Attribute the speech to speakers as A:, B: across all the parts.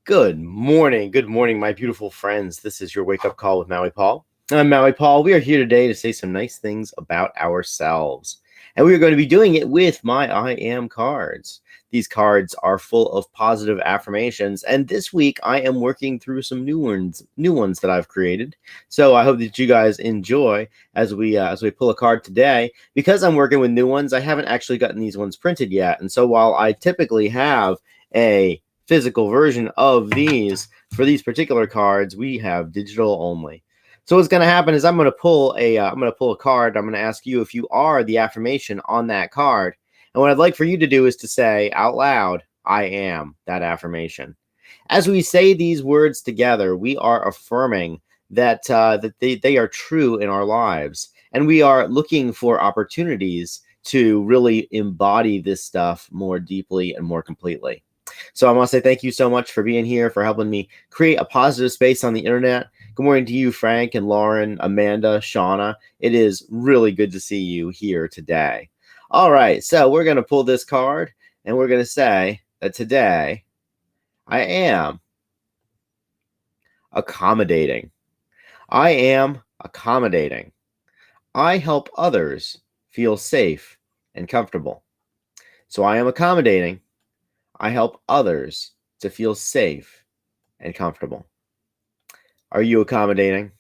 A: Good morning, my beautiful friends. This is your wake up call with Maui Paul. I'm Maui Paul. We are here today to say some nice things about ourselves, and we are going to be doing it with my I am cards. These cards are full of positive affirmations, and this week I am working through some new ones that I've created. So I hope that you guys enjoy as we pull a card today. Because I'm working with new ones, I haven't actually gotten these ones printed yet, and so while I typically have a physical version of these for these particular cards, we have digital only. So what's going to happen is I'm going to pull a card. I'm going to ask you if you are the affirmation on that card, and what I'd like for you to do is to say out loud, "I am that affirmation." As we say these words together, we are affirming that they are true in our lives, and we are looking for opportunities to really embody this stuff more deeply and more completely. So I want to say thank you so much for being here, for helping me create a positive space on the internet. Good morning to you, Frank and Lauren, Amanda, Shauna. It is really good to see you here today. All right, so we're going to pull this card and we're going to say that today I am accommodating. I am accommodating. I help others feel safe and comfortable. So I am accommodating. I help others to feel safe and comfortable. Are you accommodating?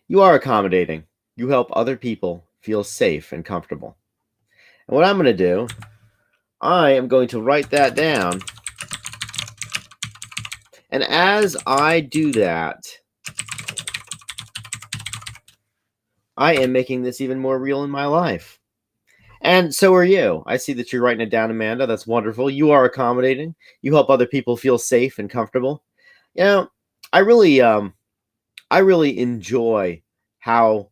A: You are accommodating. You help other people feel safe and comfortable. And what I'm going to do, I am going to write that down. And as I do that, I am making this even more real in my life. And so are you. I see that you're writing it down, Amanda. That's wonderful. You are accommodating. You help other people feel safe and comfortable. You know, I really I really enjoy how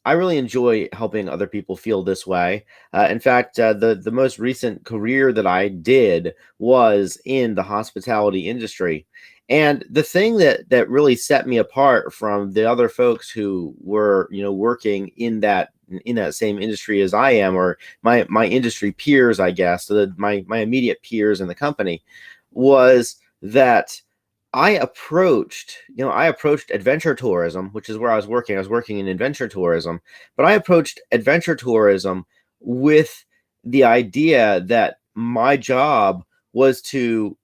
A: I really enjoy helping other people feel this way. In fact, the most recent career that I did was in the hospitality industry, and the thing that really set me apart from the other folks who were working in that same industry as I am, or my industry peers, I guess, so my immediate peers in the company, was that I approached adventure tourism, which is where I was working. I was working in adventure tourism, but I approached adventure tourism with the idea that my job was to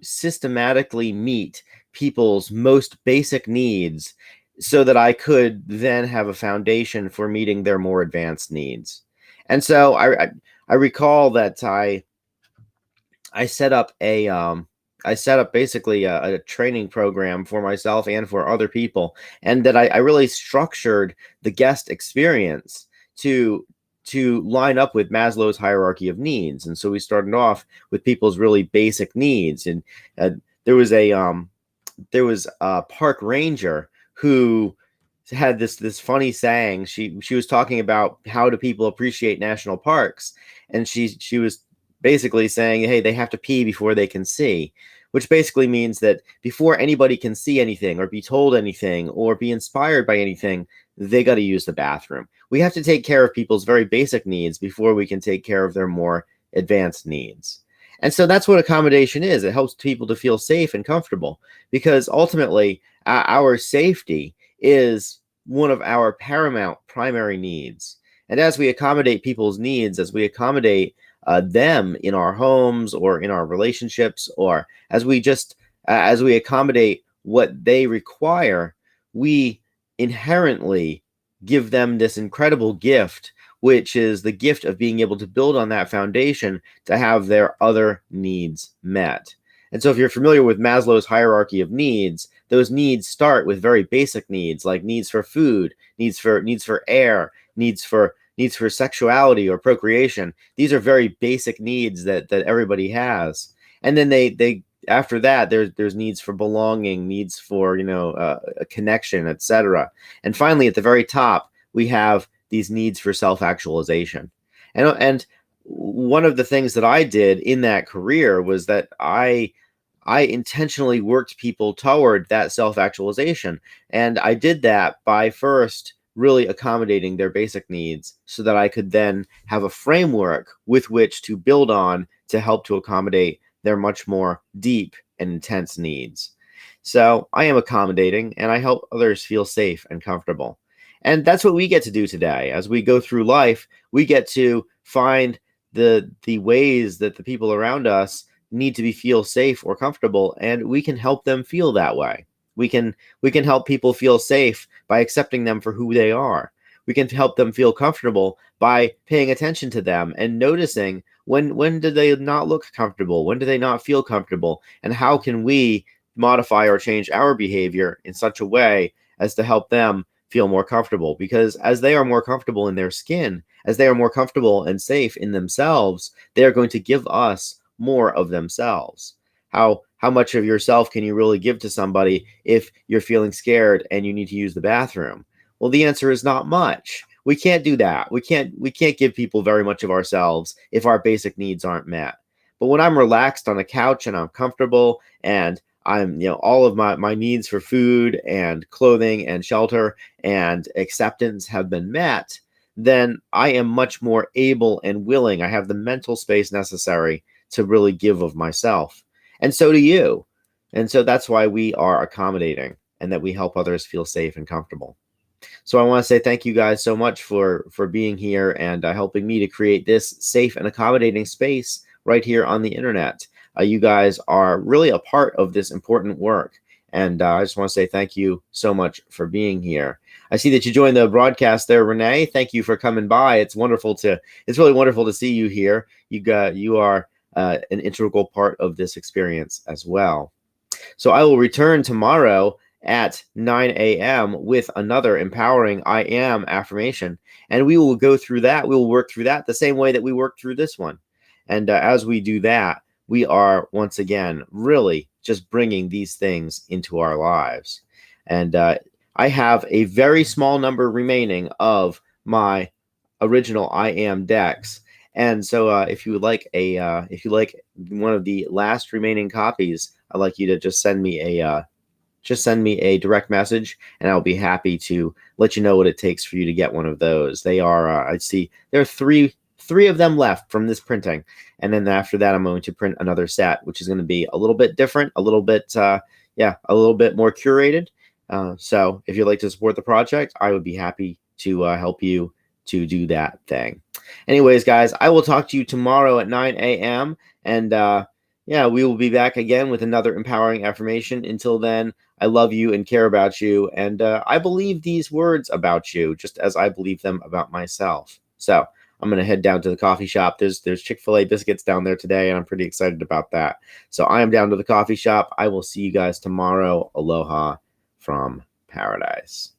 A: systematically meet people's most basic needs so that I could then have a foundation for meeting their more advanced needs. And so I recall that I set up I set up basically a training program for myself and for other people, and that I really structured the guest experience to line up with Maslow's hierarchy of needs. And so we started off with people's really basic needs, and uh, there was a park ranger who had this funny saying. She was talking about how do people appreciate national parks, and she was basically saying, hey, they have to pee before they can see, which basically means that before anybody can see anything or be told anything or be inspired by anything, they got to use the bathroom. We have to take care of people's very basic needs before we can take care of their more advanced needs. And so that's what accommodation is. It helps people to feel safe and comfortable, because ultimately our safety is one of our paramount primary needs. And as we accommodate people's needs, as we accommodate them in our homes or in our relationships, or as we accommodate what they require, we inherently give them this incredible gift, which is the gift of being able to build on that foundation to have their other needs met. And so if you're familiar with Maslow's hierarchy of needs, those needs start with very basic needs, like needs for food, needs for air, needs for sexuality or procreation. These are very basic needs that everybody has. And then they after that, there's needs for belonging, needs for a connection, etc. And finally, at the very top, we have these needs for self-actualization. And one of the things that I did in that career was that I intentionally worked people toward that self-actualization. And I did that by first really accommodating their basic needs so that I could then have a framework with which to build on to help to accommodate their much more deep and intense needs. So I am accommodating and I help others feel safe and comfortable. And that's what we get to do today. As we go through life, we get to find the ways that the people around us need to be feel safe or comfortable, and we can help them feel that way. We can help people feel safe by accepting them for who they are. We can help them feel comfortable by paying attention to them and noticing when do they not look comfortable, when do they not feel comfortable, and how can we modify or change our behavior in such a way as to help them feel more comfortable. Because as they are more comfortable in their skin, as they are more comfortable and safe in themselves, they are going to give us more of themselves. How much of yourself can you really give to somebody if you're feeling scared and you need to use the bathroom? Well, the answer is not much. We can't do that. We can't give people very much of ourselves if our basic needs aren't met. But when I'm relaxed on a couch and I'm comfortable and I'm, all of my needs for food and clothing and shelter and acceptance have been met, then I am much more able and willing. I have the mental space necessary to really give of myself. And so do you. And so that's why we are accommodating and that we help others feel safe and comfortable. So I want to say thank you guys so much for being here and helping me to create this safe and accommodating space right here on the internet. You guys are really a part of this important work. And I just want to say thank you so much for being here. I see that you joined the broadcast there, Renee. Thank you for coming by. It's really wonderful to see you here. You are an integral part of this experience as well. So I will return tomorrow at 9 a.m. with another empowering I am affirmation. And we will go through that. We will work through that the same way that we worked through this one. And as we do that, we are once again really just bringing these things into our lives. And I have a very small number remaining of my original I am decks. And so if you would like one of the last remaining copies, I'd like you to just send me a direct message and I'll be happy to let you know what it takes for you to get one of those. They are, I see there are three of them left from this printing. And then after that, I'm going to print another set, which is going to be a little bit different, a little bit more curated. So if you'd like to support the project, I would be happy to help you to do that thing. Anyways, guys, I will talk to you tomorrow at 9 a.m. And we will be back again with another empowering affirmation. Until then, I love you and care about you. And I believe these words about you just as I believe them about myself. So I'm going to head down to the coffee shop. There's Chick-fil-A biscuits down there today, and I'm pretty excited about that. So I am down to the coffee shop. I will see you guys tomorrow. Aloha from paradise.